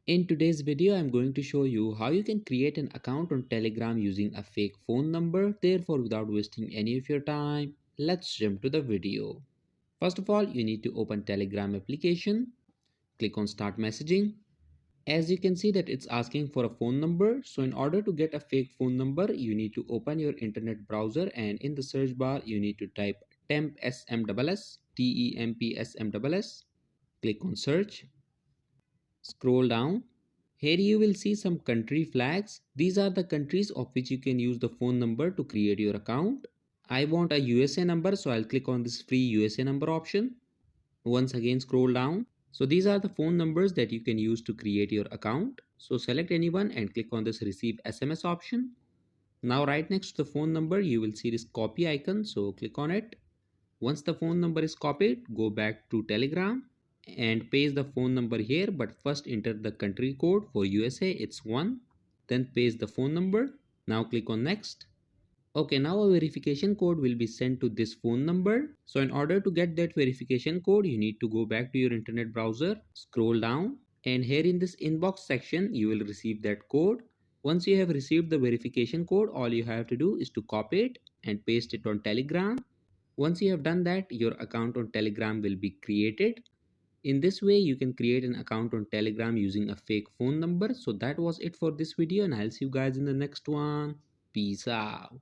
In today's video, I'm going to show you how you can create an account on Telegram using a fake phone number. Therefore, without wasting any of your time, let's jump to the video. First of all, you need to open Telegram application, click on Start Messaging. As you can see that it's asking for a phone number. So in order to get a fake phone number, you need to open your internet browser and in the search bar, you need to type TEMPSMSS, TEMPSMSS. Click on search. Scroll down. Here you will see some country flags. These are the countries of which you can use the phone number to create your account. I want a USA number, so I'll click on this free USA number option. Once again scroll down. So these are the phone numbers that you can use to create your account. So select anyone and click on this receive SMS option. Now right next to the phone number you will see this copy icon, so click on it. Once the phone number is copied, go back to Telegram and paste the phone number here, but first enter the country code. For USA it's 1, then paste the phone number. Now click on next. Okay, now a verification code will be sent to this phone number. So in order to get that verification code, you need to go back to your internet browser, scroll down, and here in this inbox section you will receive that code. Once you have received the verification code, all you have to do is to copy it and paste it on Telegram. Once you have done that, your account on Telegram will be created. In this way, you can create an account on Telegram using a fake phone number. So that was it for this video, and I'll see you guys in the next one. Peace out.